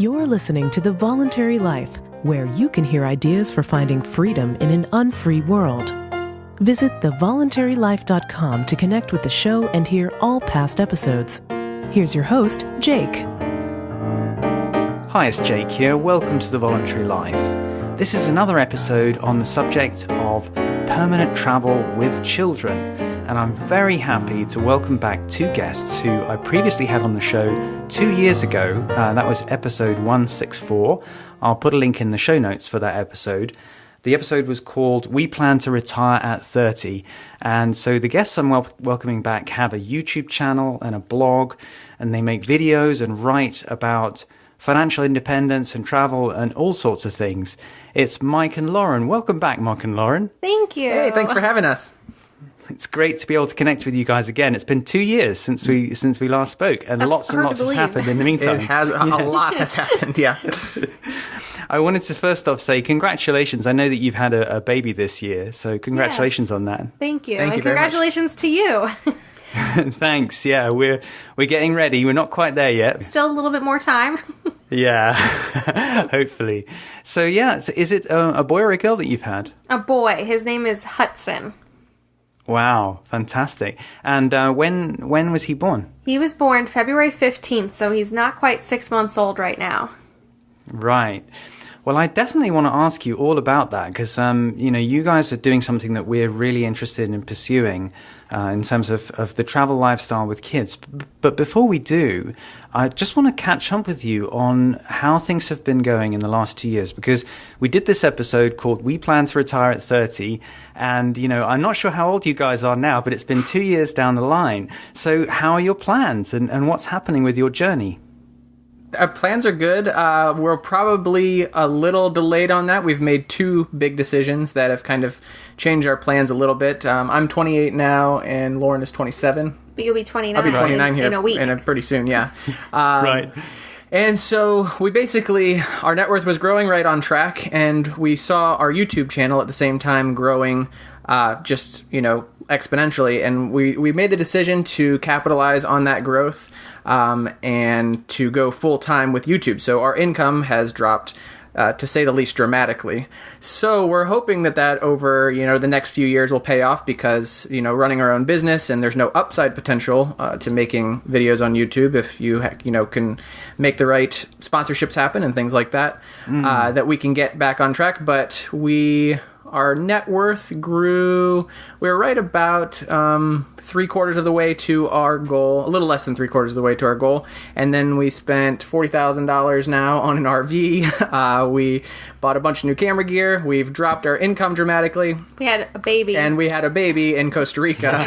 You're listening to The Voluntary Life, where you can hear ideas for finding freedom in an unfree world. Visit thevoluntarylife.com to connect with the show and hear all past episodes. Here's your host, Jake. Hi, it's Jake here. Welcome to The Voluntary Life. This is another episode on the subject of permanent travel with children. And I'm very happy to welcome back two guests who I previously had on the show 2 years ago. That was episode 164. I'll put a link in the show notes for that episode. The episode was called We Plan to Retire at 30. And so the guests I'm welcoming back have a YouTube channel and a blog, and they make videos and write about financial independence and travel and all sorts of things. It's Mike and Lauren. Welcome back, Mike and Lauren. Thank you. Hey, thanks for having us. It's great to be able to connect with you guys again. It's been 2 years since we last spoke, and lots and lots has happened in the meantime. It has, a lot has happened, yeah. I wanted to first off say congratulations. I know that you've had a baby this year, so congratulations on that. Thank you. Thank you very congratulations to you. Thanks. Yeah, we're getting ready. We're not quite there yet. Still a little bit more time. Yeah, hopefully. So yeah, is it a boy or a girl that you've had? A boy. His name is Hudson. Wow, fantastic. And when was he born? He was born February 15th, so he's not quite 6 months old right now. Right. Well, I definitely want to ask you all about that because, you guys are doing something that we're really interested in pursuing in terms of the travel lifestyle with kids. But before we do, I just want to catch up with you on how things have been going in the last 2 years, because we did this episode called We Plan to Retire at 30. And, I'm not sure how old you guys are now, but it's been 2 years down the line. So how are your plans and what's happening with your journey? Plans are good. We're probably a little delayed on that. We've made two big decisions that have kind of changed our plans a little bit. I'm 28 now, and Lauren is 27. But you'll be 29. I'll be 29 here in a week. Pretty soon, yeah. Right. And so we basically, our net worth was growing right on track, and we saw our YouTube channel at the same time growing exponentially. And we made the decision to capitalize on that growth and to go full-time with YouTube. So our income has dropped, to say the least, dramatically. So we're hoping that over, the next few years will pay off because, running our own business, and there's no upside potential to making videos on YouTube if you, can make the right sponsorships happen and things like that, that we can get back on track. But our net worth grew. We were right about 3/4 of the way to our goal, a little less than 3/4 of the way to our goal. And then we spent $40,000 now on an RV. We bought a bunch of new camera gear. We've dropped our income dramatically. We had a baby. And we had a baby in Costa Rica.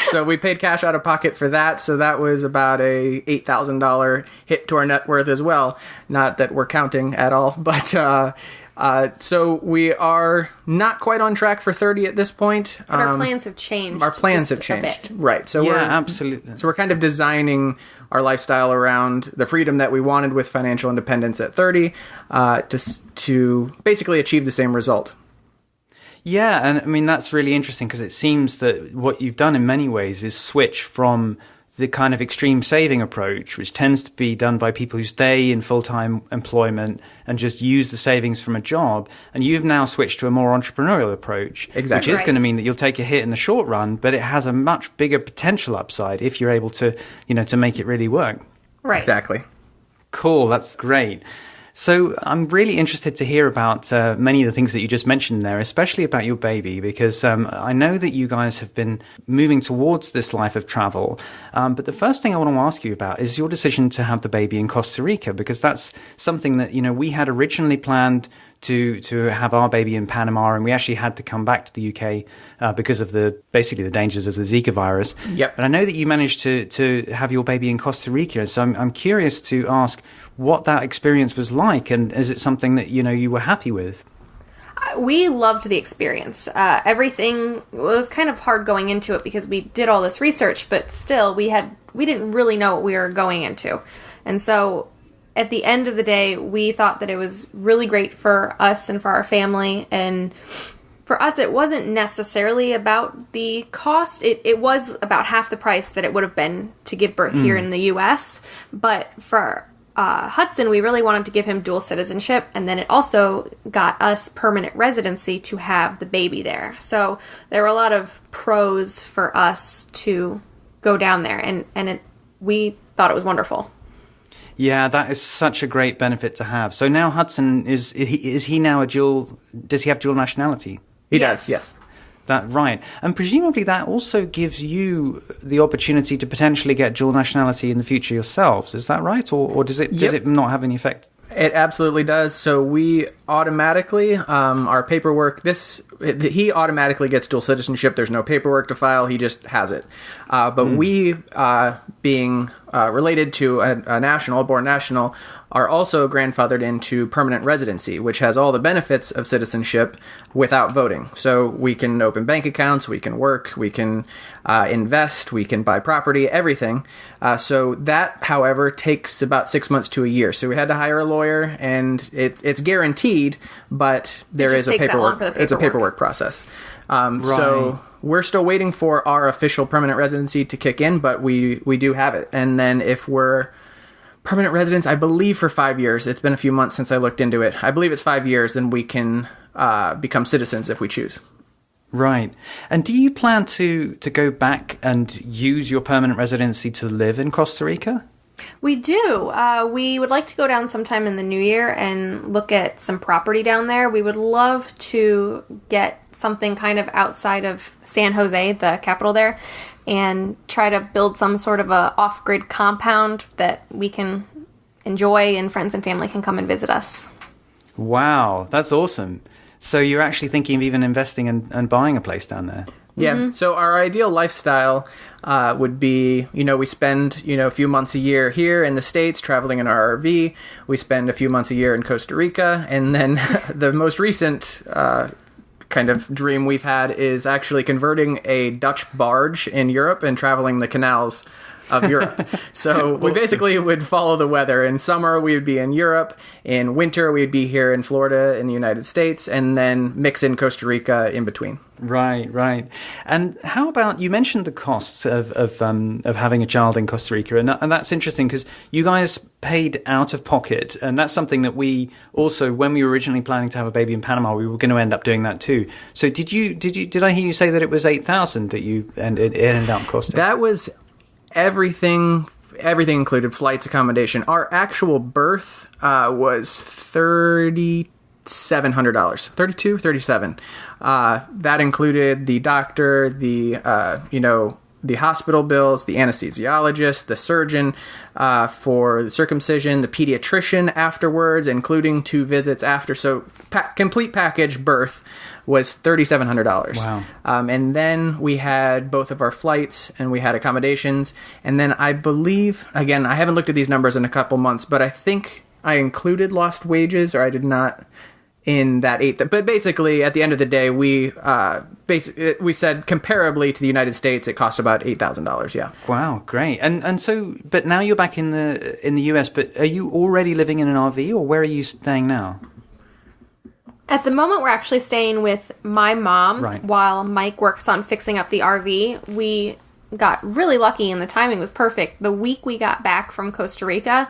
So we paid cash out of pocket for that. So that was about a $8,000 hit to our net worth as well. Not that we're counting at all, but so we are not quite on track for 30 at this point. But our plans have changed. Our plans have changed. Right. So absolutely. So we're kind of designing our lifestyle around the freedom that we wanted with financial independence at 30 to basically achieve the same result. Yeah, and I mean, that's really interesting because it seems that what you've done in many ways is switch from the kind of extreme saving approach, which tends to be done by people who stay in full-time employment and just use the savings from a job. And you've now switched to a more entrepreneurial approach, exactly, which is going to mean that you'll take a hit in the short run, but it has a much bigger potential upside if you're able to, to make it really work. Right. Exactly. Cool. That's great. So I'm really interested to hear about many of the things that you just mentioned there, especially about your baby, because I know that you guys have been moving towards this life of travel. But the first thing I want to ask you about is your decision to have the baby in Costa Rica, because that's something that, we had originally planned to have our baby in Panama, and we actually had to come back to the UK because of the dangers of the Zika virus. Yep. But I know that you managed to have your baby in Costa Rica, so I'm curious to ask what that experience was like, and is it something that you were happy with? We loved the experience. Everything was kind of hard going into it because we did all this research, but still we didn't really know what we were going into, and so at the end of the day, we thought that it was really great for us and for our family. And for us, it wasn't necessarily about the cost. It was about half the price that it would have been to give birth here in the U.S. But for Hudson, we really wanted to give him dual citizenship, and then it also got us permanent residency to have the baby there. So there were a lot of pros for us to go down there, and we thought it was wonderful. Yeah, that is such a great benefit to have. So now Hudson, is he now does he have dual nationality? He does, yes. Right. And presumably that also gives you the opportunity to potentially get dual nationality in the future yourselves. Is that right? Or does it not have any effect? It absolutely does. So we automatically, our paperwork, he automatically gets dual citizenship. There's no paperwork to file. He just has it. But we, being related to a national, born national, are also grandfathered into permanent residency, which has all the benefits of citizenship without voting. So we can open bank accounts, we can work, we can invest, we can buy property, everything. So that, however, takes about 6 months to a year. So we had to hire a lawyer, and it's guaranteed, but there is a paperwork. It's a paperwork process. So we're still waiting for our official permanent residency to kick in, but we do have it. And then if we're permanent residents, I believe for 5 years, it's been a few months since I looked into it. I believe it's 5 years, then we can become citizens if we choose. Right. And do you plan to go back and use your permanent residency to live in Costa Rica? We do. We would like to go down sometime in the new year and look at some property down there. We would love to get something kind of outside of San Jose, the capital there, and try to build some sort of a off-grid compound that we can enjoy and friends and family can come and visit us. Wow, that's awesome. So you're actually thinking of even investing and buying a place down there? Yeah, so our ideal lifestyle would be, we spend, a few months a year here in the States traveling in our RV. We spend a few months a year in Costa Rica. And then the most recent kind of dream we've had is actually converting a Dutch barge in Europe and traveling the canals of Europe. So we basically would follow the weather. In summer, we would be in Europe. In winter, we'd be here in Florida in the United States, and then mix in Costa Rica in between. Right. And how about, you mentioned the costs of having a child in Costa Rica, and that's interesting because you guys paid out of pocket, and that's something that we also, when we were originally planning to have a baby in Panama, we were going to end up doing that too. So did I hear you say that it was $8,000 that it ended up costing? That was everything included, flights, accommodation. Our actual birth was $3,700, $37. That included the doctor, the hospital bills, the anesthesiologist, the surgeon for the circumcision, the pediatrician afterwards, including 2 visits after. So complete package birth was $3,700. Wow. And then we had both of our flights and we had accommodations. And then I believe, again, I haven't looked at these numbers in a couple months, but I think I included lost wages, or I did not in that but basically at the end of the day, we said comparably to the United States, it cost about $8,000. Yeah. Wow, great. And so, but now you're back in the US, but are you already living in an RV, or where are you staying now? At the moment, we're actually staying with my mom while Mike works on fixing up the RV. We got really lucky and the timing was perfect. The week we got back from Costa Rica,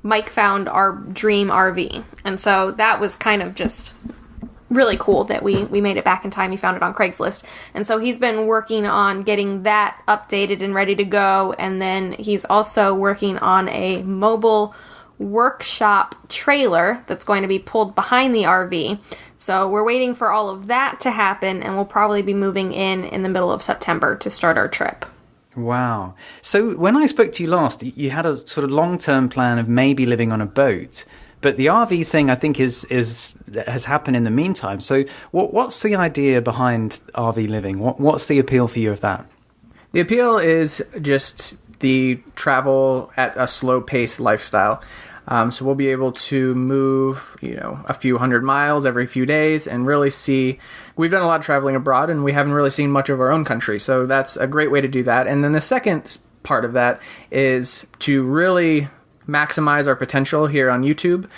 Mike found our dream RV. And so that was kind of just really cool that we made it back in time. He found it on Craigslist. And so he's been working on getting that updated and ready to go. And then he's also working on a mobile workshop trailer that's going to be pulled behind the RV. So we're waiting for all of that to happen, and we'll probably be moving in the middle of September to start our trip. Wow. So when I spoke to you last, you had a sort of long-term plan of maybe living on a boat, but the RV thing I think has happened in the meantime. So what's the idea behind RV living? What's the appeal for you of that? The appeal is just the travel at a slow-paced lifestyle. So we'll be able to move, a few hundred miles every few days and really see. We've done a lot of traveling abroad and we haven't really seen much of our own country. So that's a great way to do that. And then the second part of that is to really maximize our potential here on YouTube.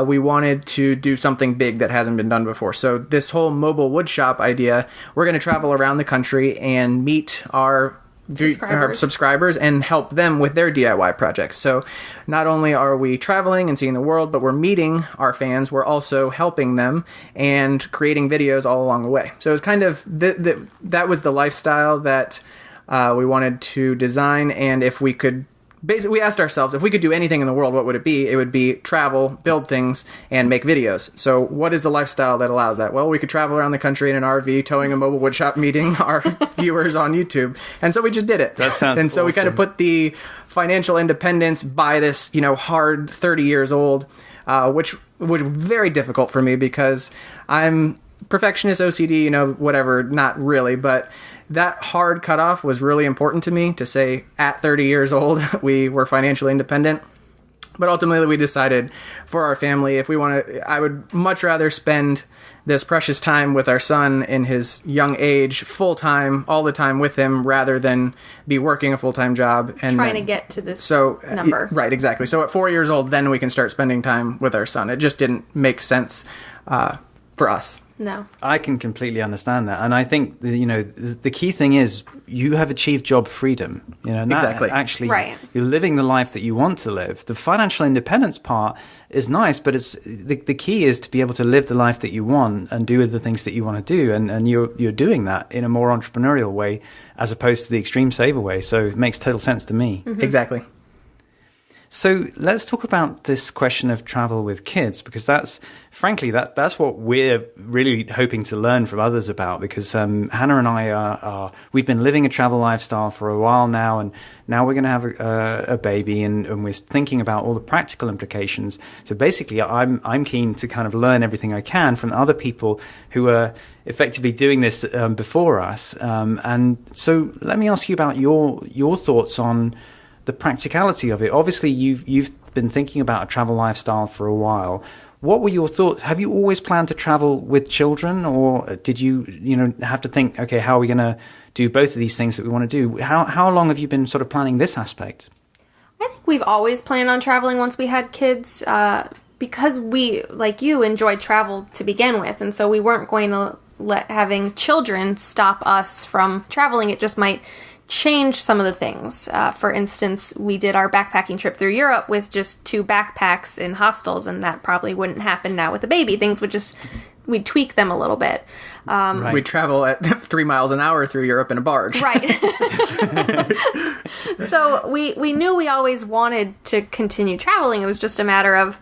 We wanted to do something big that hasn't been done before. So this whole mobile woodshop idea, we're going to travel around the country and meet our subscribers and help them with their DIY projects. So not only are we traveling and seeing the world, but we're meeting our fans. We're also helping them and creating videos all along the way. So it's kind of that was the lifestyle that we wanted to design. And if we could, basically, we asked ourselves, if we could do anything in the world, what would it be? It would be travel, build things, and make videos. So what is the lifestyle that allows that? Well, we could travel around the country in an RV, towing a mobile woodshop, meeting our viewers on YouTube. And so we just did it. That sounds And so awesome. we kind of put the financial independence by this, hard 30 years old, which was very difficult for me because I'm perfectionist, OCD, whatever, not really, but that hard cutoff was really important to me to say at 30 years old, we were financially independent. But ultimately we decided for our family, if we want to, I would much rather spend this precious time with our son in his young age, full time, all the time with him, rather than be working a full-time job. And trying to get to this number. Right, exactly. So at 4 years old, then we can start spending time with our son. It just didn't make sense for us. No. I can completely understand that. And I think, the key thing is you have achieved job freedom. And that Exactly. Actually, Right. You're living the life that you want to live. The financial independence part is nice, but it's the key is to be able to live the life that you want and do the things that you want to do. And you're doing that in a more entrepreneurial way as opposed to the extreme saver way. So it makes total sense to me. Mm-hmm. Exactly. So let's talk about this question of travel with kids, because that's what we're really hoping to learn from others about. Because Hannah and I we've been living a travel lifestyle for a while now, and now we're going to have a baby, and we're thinking about all the practical implications. So basically, I'm keen to kind of learn everything I can from other people who are effectively doing this before us. And so let me ask you about your thoughts on the practicality of it. Obviously, you've been thinking about a travel lifestyle for a while. What were your thoughts? Have you always planned to travel with children, or did you have to think, okay, how are we going to do both of these things that we want to do? How long have you been sort of planning this aspect? I think we've always planned on traveling once we had kids, because we, like you, enjoyed travel to begin with, and so we weren't going to let having children stop us from traveling. It just might change some of the things. For instance, we did our backpacking trip through Europe with just 2 backpacks in hostels, and that probably wouldn't happen now with a baby. Things would we'd tweak them a little bit. Right. We travel at 3 miles an hour through Europe in a barge. Right. So we knew we always wanted to continue traveling. It was just a matter of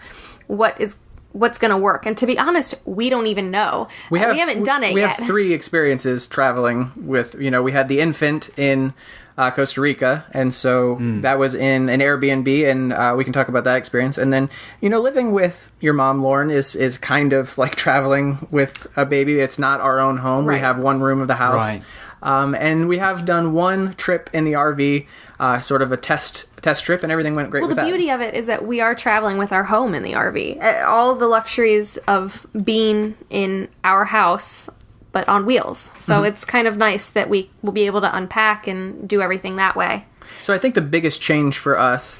what's going to work. And to be honest, we don't even know. We haven't done it yet. We have 3 experiences traveling with, we had the infant in Costa Rica, and so that was in an Airbnb, and we can talk about that experience. And then, living with your mom, Lauren, is kind of like traveling with a baby. It's not our own home. Right. We have one room of the house. Right. And we have done one trip in the RV, sort of a test trip, and everything went great with that. Well, the beauty of it is that we are traveling with our home in the RV. All the luxuries of being in our house, but on wheels. So it's kind of nice that we will be able to unpack and do everything that way. So I think the biggest change for us,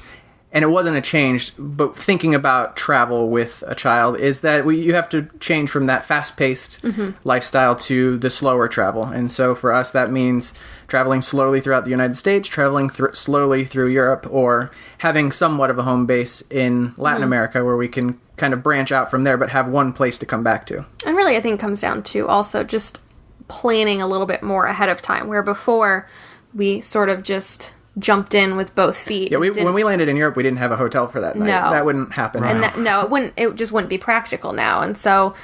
and it wasn't a change, but thinking about travel with a child, is that you have to change from that fast-paced lifestyle to the slower travel. And so for us, that means traveling slowly throughout the United States, traveling slowly through Europe, or having somewhat of a home base in Latin America where we can kind of branch out from there, but have one place to come back to. And really, I think it comes down to also just planning a little bit more ahead of time, where before we sort of just jumped in with both feet. Yeah, when we landed in Europe, we didn't have a hotel for that night. No. That wouldn't happen. And now. it just wouldn't be practical now. And so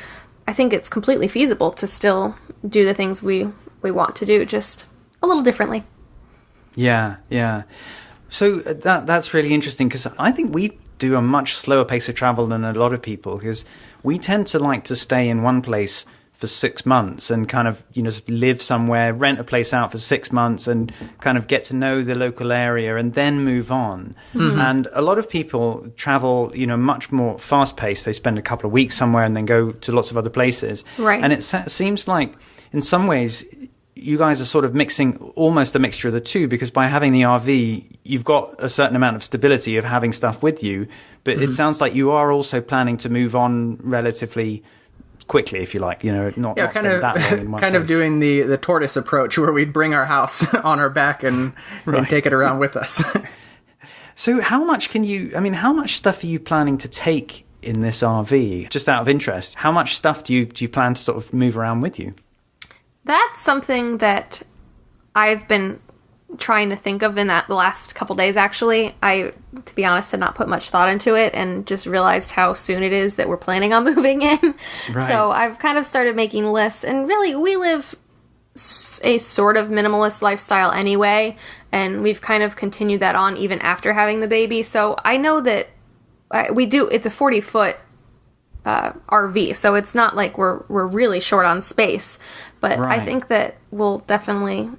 I think it's completely feasible to still do the things we want to do, just a little differently. Yeah. So that's really interesting, because I think we do a much slower pace of travel than a lot of people, because we tend to like to stay in one place for 6 months and kind of, just live somewhere, rent a place out for 6 months and kind of get to know the local area and then move on. And a lot of people travel, much more fast paced. They spend a couple of weeks somewhere and then go to lots of other places. Right. And it seems like in some ways you guys are sort of mixing almost a mixture of the two, because by having the RV, you've got a certain amount of stability of having stuff with you. But it sounds like you are also planning to move on relatively quickly, if you like, not kind spend of that long in one kind of place. doing the tortoise approach, where we'd bring our house on our back and take it around with us. So how much stuff are you planning to take in this RV? Just out of interest, how much stuff do you plan to sort of move around with you? That's something that I've been trying to think of in the last couple days, actually. I, to be honest, had not put much thought into it and just realized how soon it is that we're planning on moving in. Right. So I've kind of started making lists, and really, we live a sort of minimalist lifestyle anyway, and we've kind of continued that on even after having the baby. So I know that it's a 40-foot RV, so it's not like we're really short on space, but Right. I think that we'll definitely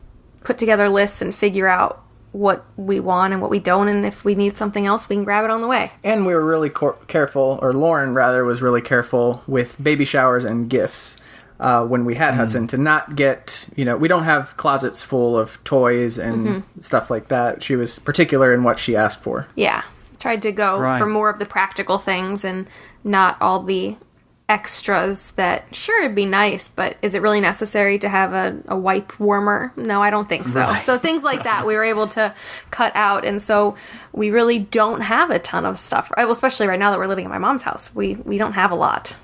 put together lists and figure out what we want and what we don't, and if we need something else, we can grab it on the way. And we were really careful, or Lauren rather was really careful with baby showers and gifts when we had Hudson, to not get, we don't have closets full of toys and stuff like that. She was particular in what she asked for. Yeah. Tried to go Right. for more of the practical things and not all the extras that, sure, it'd be nice, but is it really necessary to have a wipe warmer? No, I don't think so. Right. So things like that we were able to cut out, and so we really don't have a ton of stuff. Well, especially right now that we're living at my mom's house. We don't have a lot.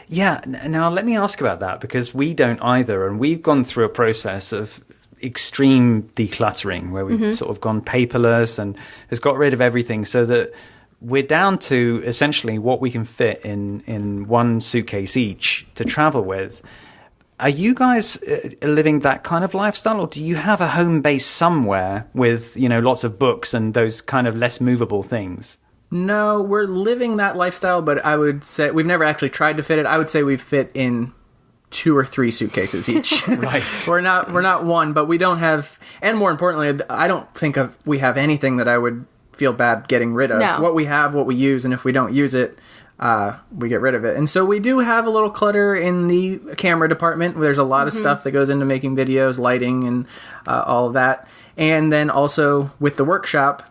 Yeah, now let me ask about that, because we don't either, and we've gone through a process of extreme decluttering where we've sort of gone paperless and has got rid of everything, so that we're down to essentially what we can fit in one suitcase each to travel with. Are you guys living that kind of lifestyle, or do you have a home base somewhere with, lots of books and those kind of less movable things? No, we're living that lifestyle, but I would say we've never actually tried to fit it. I would say we fit in 2 or 3 suitcases each. Right. We're not one, but we don't have, and more importantly, I don't think we have anything that I would feel bad getting rid of. No. What we have, what we use, and if we don't use it, we get rid of it. And so we do have a little clutter in the camera department. There's a lot of stuff that goes into making videos, lighting, and all of that. And then also with the workshop,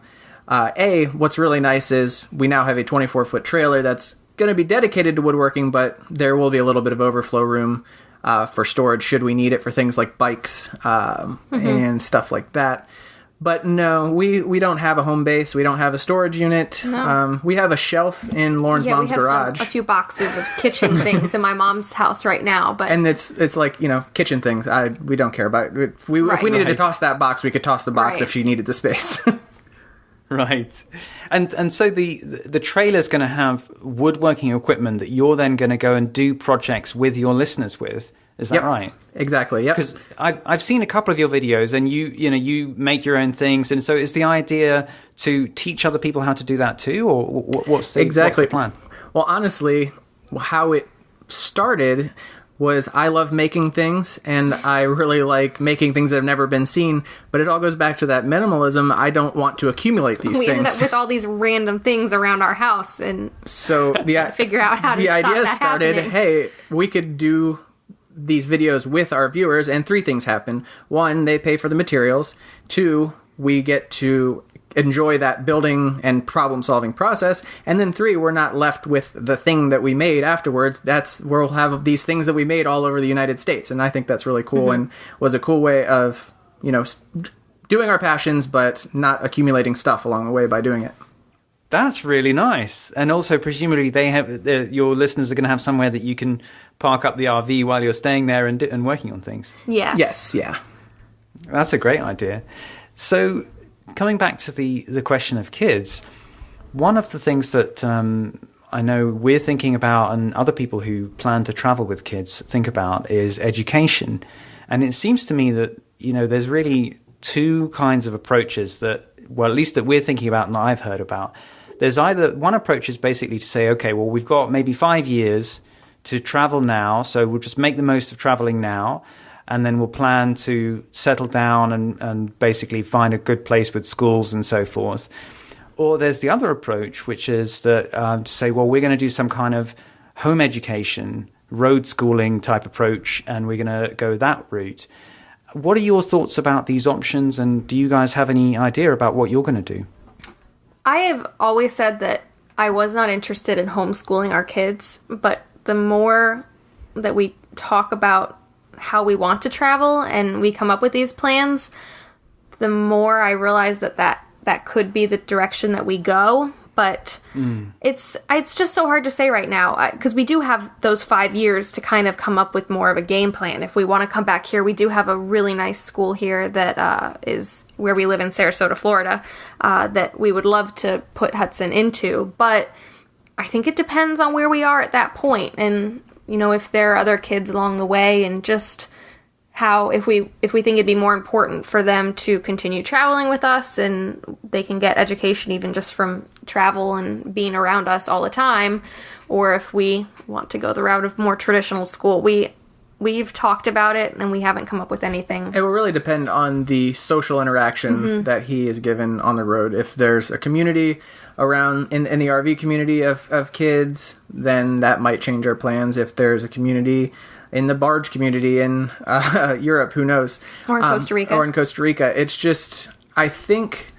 what's really nice is we now have a 24-foot trailer that's going to be dedicated to woodworking, but there will be a little bit of overflow room for storage should we need it for things like bikes and stuff like that. But no, we don't have a home base. We don't have a storage unit. No. We have a shelf in Lauren's mom's we have garage. a few boxes of kitchen things in my mom's house right now, but And it's like, kitchen things. We don't care about it. If we needed to Right. toss that box, we could toss the box Right. if she needed the space. Right. And so the trailer's going to have woodworking equipment that you're then going to go and do projects with your listeners with. Is that Yep. right? Exactly. Yep. Because I've seen a couple of your videos, and you make your own things, and so is the idea to teach other people how to do that too, or what's the plan? Well, honestly, how it started was I love making things, and I really like making things that have never been seen, but it all goes back to that minimalism. I don't want to accumulate these we things. ended up with all these random things around our house, and So figure out how to the stop idea that started, happening. hey, we could do these videos with our viewers, and 3 things happen. 1, they pay for the materials. 2, we get to enjoy that building and problem-solving process. And then 3, we're not left with the thing that we made afterwards. We'll have these things that we made all over the United States. And I think that's really cool and was a cool way of, doing our passions, but not accumulating stuff along the way by doing it. That's really nice. And also, presumably, your listeners are going to have somewhere that you can park up the RV while you're staying there and working on things. yeah. Yes, yeah. That's a great idea. So, coming back to the question of kids, one of the things that I know we're thinking about, and other people who plan to travel with kids think about, is education. And it seems to me that, there's really 2 kinds of approaches that, well, at least that we're thinking about and that I've heard about. There's either one approach is basically to say, okay, well, we've got maybe 5 years to travel now, so we'll just make the most of traveling now, and then we'll plan to settle down and basically find a good place with schools and so forth. Or there's the other approach, which is that to say, well, we're going to do some kind of home education, road schooling type approach, and we're going to go that route. What are your thoughts about these options, and do you guys have any idea about what you're going to do? I have always said that I was not interested in homeschooling our kids, but the more that we talk about how we want to travel and we come up with these plans, the more I realize that could be the direction that we go. But it's just so hard to say right now, because we do have those 5 years to kind of come up with more of a game plan. If we want to come back here, we do have a really nice school here that is where we live in Sarasota, Florida, that we would love to put Hudson into. But I think it depends on where we are at that point, and if there are other kids along the way, and just how if we think it'd be more important for them to continue traveling with us and they can get education even just from travel and being around us all the time, or if we want to go the route of more traditional school. We've talked about it and we haven't come up with anything. It will really depend on the social interaction that he is given on the road. If there's a community around in the RV community of kids, then that might change our plans. If there's a community in the Barge community in Europe, who knows? Or in Costa Rica. Or in Costa Rica. It's just, I think,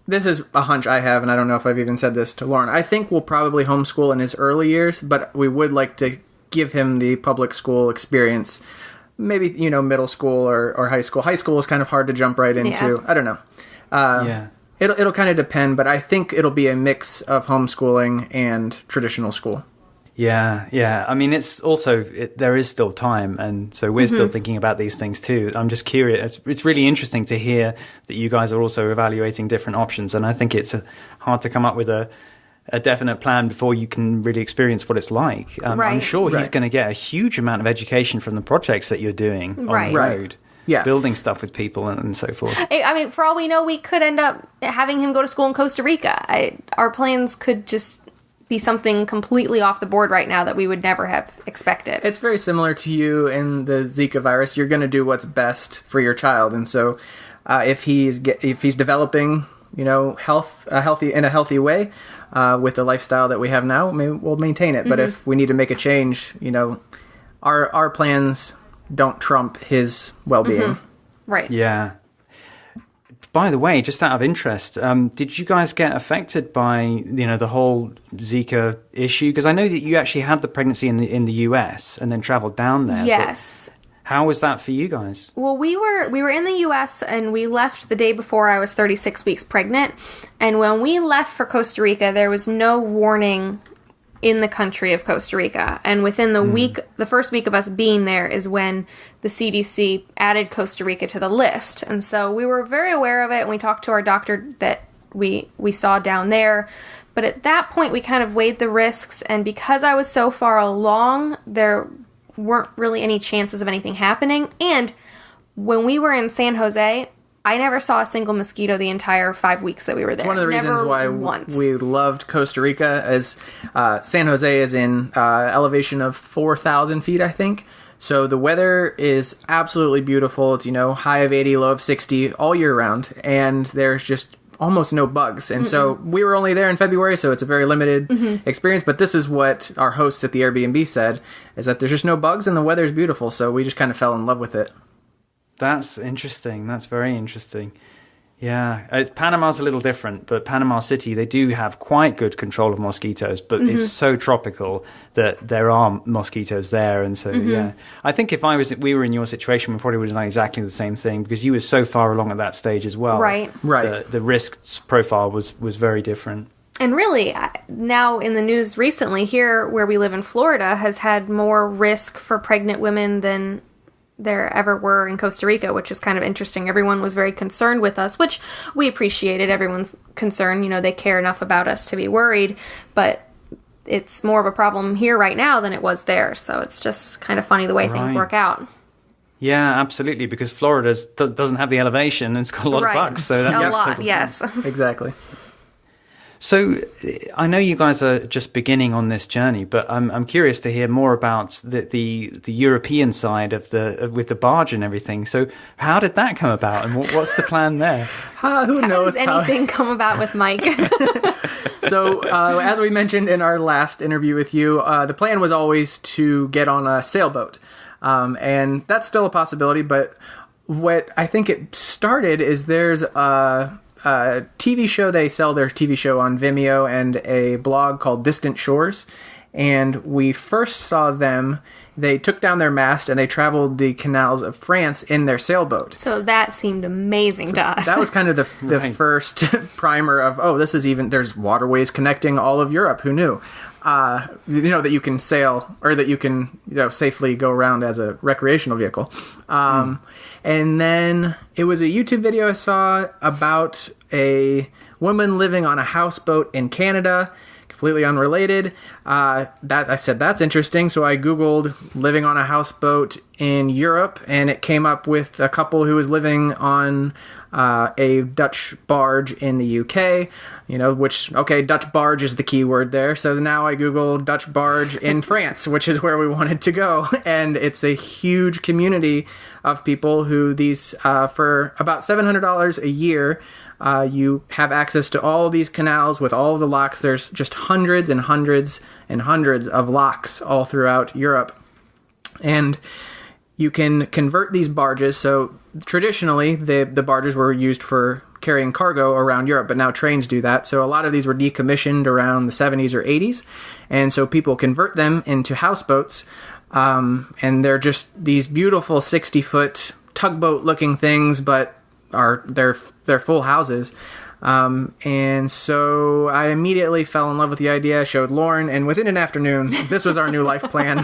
this is a hunch I have, and I don't know if I've even said this to Lauren. I think we'll probably homeschool in his early years, but we would like to give him the public school experience. Maybe, middle school or high school. High school is kind of hard to jump right into. Yeah. I don't know. It'll kind of depend, but I think it'll be a mix of homeschooling and traditional school. Yeah. I mean, it's also, there is still time, and so we're still thinking about these things too. I'm just curious. It's really interesting to hear that you guys are also evaluating different options, and I think it's hard to come up with a definite plan before you can really experience what it's like. I'm sure he's going to get a huge amount of education from the projects that you're doing on the road. Yeah. Building stuff with people and so forth. I mean, for all we know, we could end up having him go to school in Costa Rica. Our plans could just be something completely off the board right now that we would never have expected. It's very similar to you in the Zika virus. You're going to do what's best for your child, and so if he's developing, healthy in a healthy way with the lifestyle that we have now, maybe we'll maintain it. But if we need to make a change, our plans don't trump his well-being. Right. Yeah. By the way, just out of interest, did you guys get affected by the whole Zika issue? Because I know that you actually had the pregnancy in the US and then traveled down there. Yes. How was that for you guys? Well, we were in the US and we left the day before I was 36 weeks pregnant. And when we left for Costa Rica, there was no warning in the country of Costa Rica. And within the first week of us being there is when the CDC added Costa Rica to the list. And so we were very aware of it, and we talked to our doctor that we saw down there. But at that point, we kind of weighed the risks, and because I was so far along, there weren't really any chances of anything happening. And when we were in San Jose, I never saw a single mosquito the entire 5 weeks that we were there. It's one of the reasons why we loved Costa Rica, as San Jose is in elevation of 4,000 feet, I think. So the weather is absolutely beautiful. It's, high of 80, low of 60 all year round. And there's just almost no bugs. And so we were only there in February, so it's a very limited experience. But this is what our hosts at the Airbnb said, is that there's just no bugs and the weather's beautiful. So we just kind of fell in love with it. That's interesting. That's very interesting. Yeah. Panama's a little different, but Panama City, they do have quite good control of mosquitoes, but it's so tropical that there are mosquitoes there. And so, yeah. I think if we were in your situation, we probably would have done exactly the same thing, because you were so far along at that stage as well. Right. The risk profile was very different. And really, now in the news recently, here where we live in Florida has had more risk for pregnant women than there ever were in Costa Rica, which is kind of interesting. Everyone was very concerned with us, which we appreciated. Everyone's concerned, they care enough about us to be worried, but it's more of a problem here right now than it was there. So it's just kind of funny the way things work out. Yeah, absolutely, because Florida doesn't have the elevation and it's got a lot of bugs. So that makes total sense. Exactly. So I know you guys are just beginning on this journey, but I'm curious to hear more about the European side of with the barge and everything. So how did that come about, and what's the plan there? Who knows? How does anything come about with Mike? So as we mentioned in our last interview with you, the plan was always to get on a sailboat, and that's still a possibility. But what I think it started is there's a TV show. They sell their TV show on Vimeo and a blog called Distant Shores. And we first saw them, they took down their mast and they traveled the canals of France in their sailboat. So that seemed amazing to us. That was kind of the first primer of, there's waterways connecting all of Europe. Who knew? That you can sail, or that you can safely go around as a recreational vehicle. And then it was a YouTube video I saw about a woman living on a houseboat in Canada, completely unrelated. I said, that's interesting. So I Googled living on a houseboat in Europe, and it came up with a couple who was living on a Dutch barge in the UK, Dutch barge is the key word there. So now I Googled Dutch barge in France, which is where we wanted to go. And it's a huge community of people who for about $700 a year, you have access to all of these canals with all of the locks. There's just hundreds and hundreds and hundreds of locks all throughout Europe. And you can convert these barges. So traditionally, the barges were used for carrying cargo around Europe, but now trains do that. So a lot of these were decommissioned around the 70s or 80s. And so people convert them into houseboats. And they're just these beautiful 60-foot tugboat-looking things, but they're full houses. And so I immediately fell in love with the idea. I showed Lauren, and within an afternoon, this was our new life plan.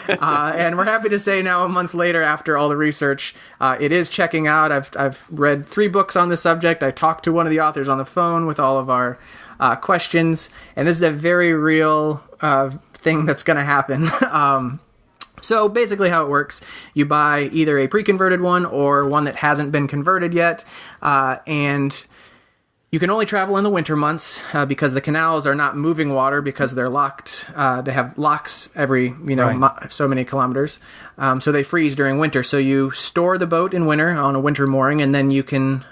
And we're happy to say now, a month later, after all the research, it is checking out. I've read 3 books on the subject. I talked to one of the authors on the phone with all of our questions, and this is a very real thing that's going to happen. So basically how it works, you buy either a pre-converted one or one that hasn't been converted yet, and you can only travel in the winter months because the canals are not moving water because they're locked. They have locks every so many kilometers, so they freeze during winter. So you store the boat in winter on a winter mooring, and then you can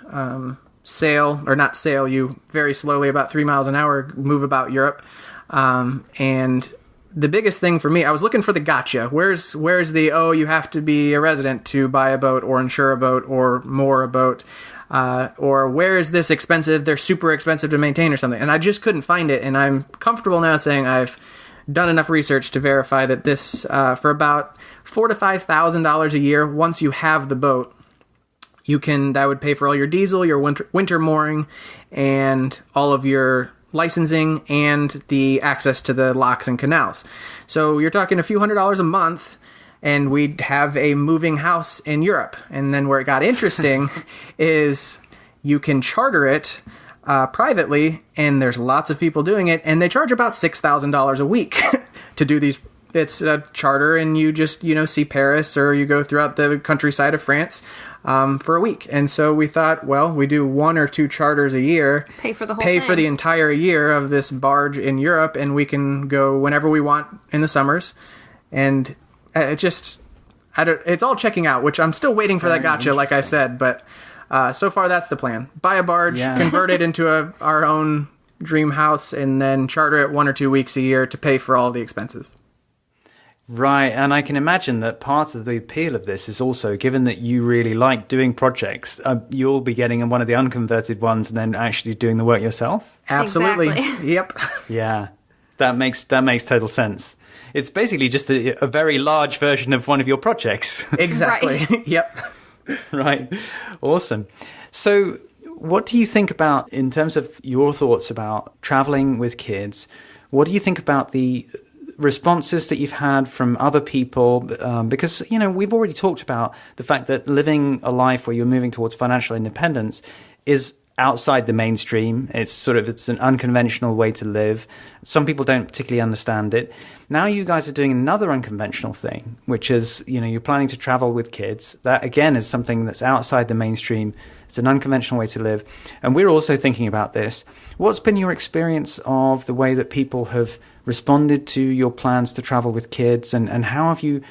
you very slowly, about 3 miles an hour, move about Europe, and the biggest thing for me, I was looking for the gotcha. Where's the, you have to be a resident to buy a boat or insure a boat or moor a boat, or where is this expensive? They're super expensive to maintain or something. And I just couldn't find it. And I'm comfortable now saying I've done enough research to verify that this, for about $4,000 to $5,000 a year, once you have the boat, that would pay for all your diesel, your winter mooring, and all of your licensing and the access to the locks and canals. So you're talking a few $100s a month, and we'd have a moving house in Europe. And then where it got interesting is you can charter it privately, and there's lots of people doing it, and they charge about $6,000 a week to do these. It's a charter, and you just, see Paris, or you go throughout the countryside of France for a week. And so we thought, well, we do 1 or 2 charters a year. Pay for the whole thing. For the entire year of this barge in Europe, and we can go whenever we want in the summers. And it's all checking out, which I'm still waiting for that gotcha, like I said. But so far, that's the plan. Buy a barge, convert it into our own dream house, and then charter it 1 or 2 weeks a year to pay for all the expenses. Right, and I can imagine that part of the appeal of this is also, given that you really like doing projects, you'll be getting one of the unconverted ones and then actually doing the work yourself? Absolutely. Exactly. Yep. Yeah, that makes total sense. It's basically just a very large version of one of your projects. Exactly. Right. Yep. Right. Awesome. So what do you think about, in terms of your thoughts about traveling with kids, what do you think about the responses that you've had from other people? Because, we've already talked about the fact that living a life where you're moving towards financial independence is outside the mainstream. It's an unconventional way to live. Some people don't particularly understand it. Now you guys are doing another unconventional thing, which is, you're planning to travel with kids. That, again, is something that's outside the mainstream. It's an unconventional way to live. And we're also thinking about this. What's been your experience of the way that people have responded to your plans to travel with kids, and how have you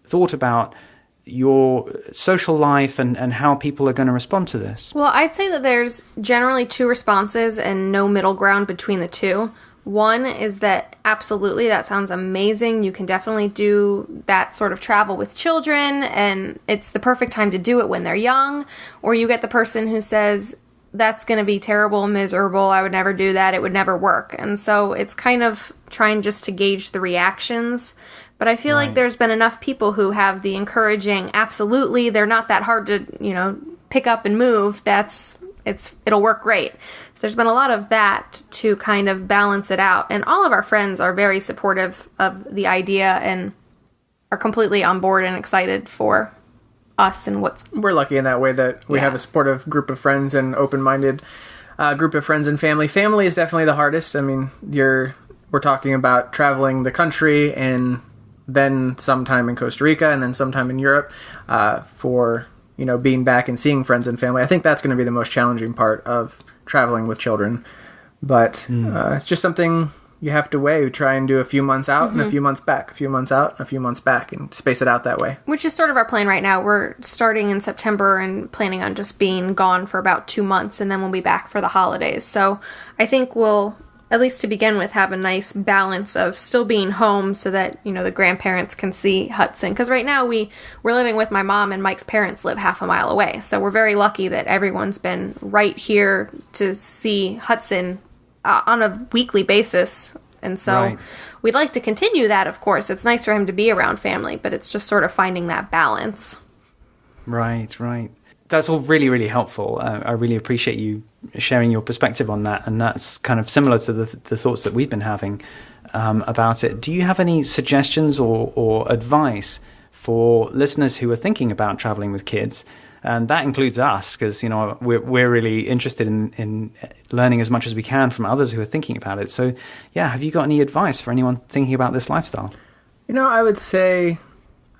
thought about your social life and how people are going to respond to this? Well, I'd say that there's generally 2 responses and no middle ground between the 2. One is that absolutely, that sounds amazing. You can definitely do that sort of travel with children, and it's the perfect time to do it when they're young. Or you get the person who says, that's going to be terrible and miserable. I would never do that. It would never work. And so it's kind of trying just to gauge the reactions. But I feel like there's been enough people who have the encouraging, absolutely, they're not that hard to, pick up and move. It'll work great. There's been a lot of that to kind of balance it out. And all of our friends are very supportive of the idea and are completely on board and excited for us and We're lucky in that way that we have a supportive group of friends and open-minded group of friends and family. Family is definitely the hardest. I mean, we're talking about traveling the country and then sometime in Costa Rica and then sometime in Europe for, being back and seeing friends and family. I think that's going to be the most challenging part of traveling with children. But it's just something you have to weigh. We try and do a few months out and a few months back, a few months out and a few months back, and space it out that way. Which is sort of our plan right now. We're starting in September and planning on just being gone for about 2 months, and then we'll be back for the holidays. So I think we'll, at least to begin with, have a nice balance of still being home so that, the grandparents can see Hudson. Because right now we're living with my mom, and Mike's parents live half a mile away. So we're very lucky that everyone's been right here to see Hudson on a weekly basis. And so we'd like to continue that, of course. It's nice for him to be around family, but it's just sort of finding that balance. Right. That's all really, really helpful. I really appreciate you sharing your perspective on that. And that's kind of similar to the thoughts that we've been having about it. Do you have any suggestions or advice for listeners who are thinking about traveling with kids? And that includes us, because we're really interested in learning as much as we can from others who are thinking about it. So, have you got any advice for anyone thinking about this lifestyle? I would say,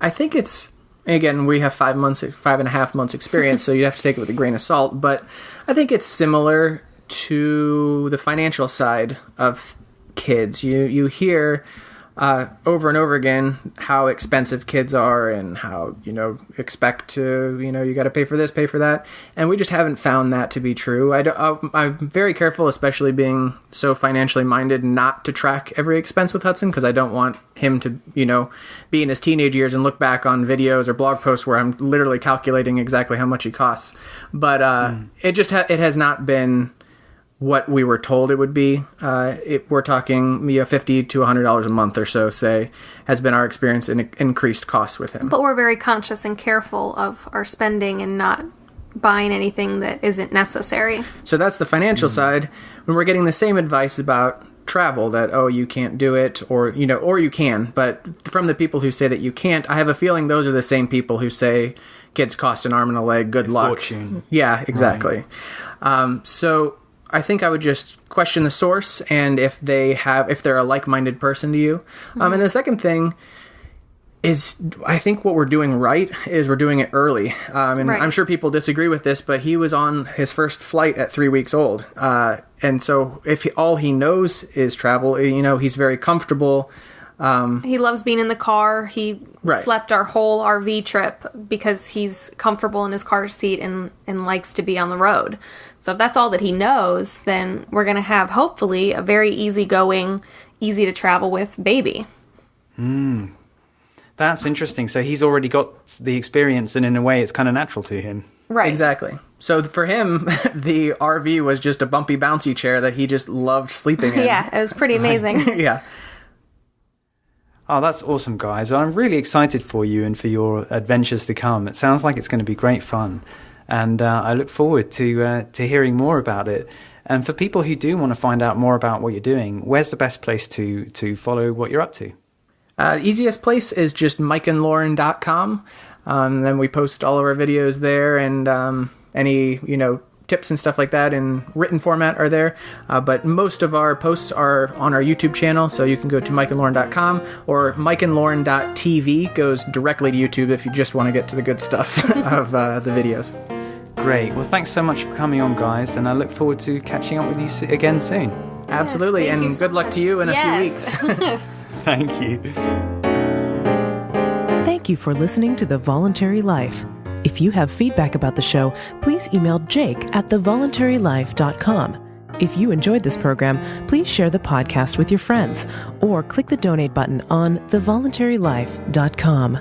I think it's, again, we have 5.5 months experience, so you have to take it with a grain of salt. But I think it's similar to the financial side of kids. You hear over and over again how expensive kids are and how, expect to, you got to pay for this, pay for that. And we just haven't found that to be true. I'm very careful, especially being so financially minded, not to track every expense with Hudson, because I don't want him to, be in his teenage years and look back on videos or blog posts where I'm literally calculating exactly how much he costs. But it has not been what we were told it would be. We're talking $50 to $100 a month or so, say, has been our experience in increased costs with him. But we're very conscious and careful of our spending and not buying anything that isn't necessary. So that's the financial side. When we're getting the same advice about travel, that, you can't do it, or you can, but from the people who say that you can't, I have a feeling those are the same people who say kids cost an arm and a leg, good luck. Fortune. Yeah, exactly. So I think I would just question the source and if they're a like-minded person to you. And the second thing is, I think what we're doing right is we're doing it early. I'm sure people disagree with this, but he was on his first flight at 3 weeks old. And so if all he knows is travel, he's very comfortable. He loves being in the car. He slept our whole RV trip because he's comfortable in his car seat and likes to be on the road. So if that's all that he knows, then we're going to have, hopefully, a very easygoing, easy to travel with baby. That's interesting. So he's already got the experience, and in a way it's kind of natural to him. Right. Exactly. So for him, the RV was just a bumpy, bouncy chair that he just loved sleeping in. Yeah, it was pretty amazing. Yeah. Oh, that's awesome, guys. I'm really excited for you and for your adventures to come. It sounds like it's going to be great fun. And I look forward to hearing more about it. And for people who do want to find out more about what you're doing, where's the best place to follow what you're up to? Easiest place is just mikeandlauren.com. Then we post all of our videos there, and any, tips and stuff like that in written format are there. But most of our posts are on our YouTube channel, so you can go to mikeandlauren.com, or mikeandlauren.tv goes directly to YouTube if you just want to get to the good stuff of the videos. Great. Well, thanks so much for coming on, guys, and I look forward to catching up with you again soon. Absolutely, yes, and so good luck much. to you in a few Yes. weeks. Thank you. Thank you for listening to The Voluntary Life. If you have feedback about the show, please email jake@thevoluntarylife.com. If you enjoyed this program, please share the podcast with your friends or click the donate button on thevoluntarylife.com.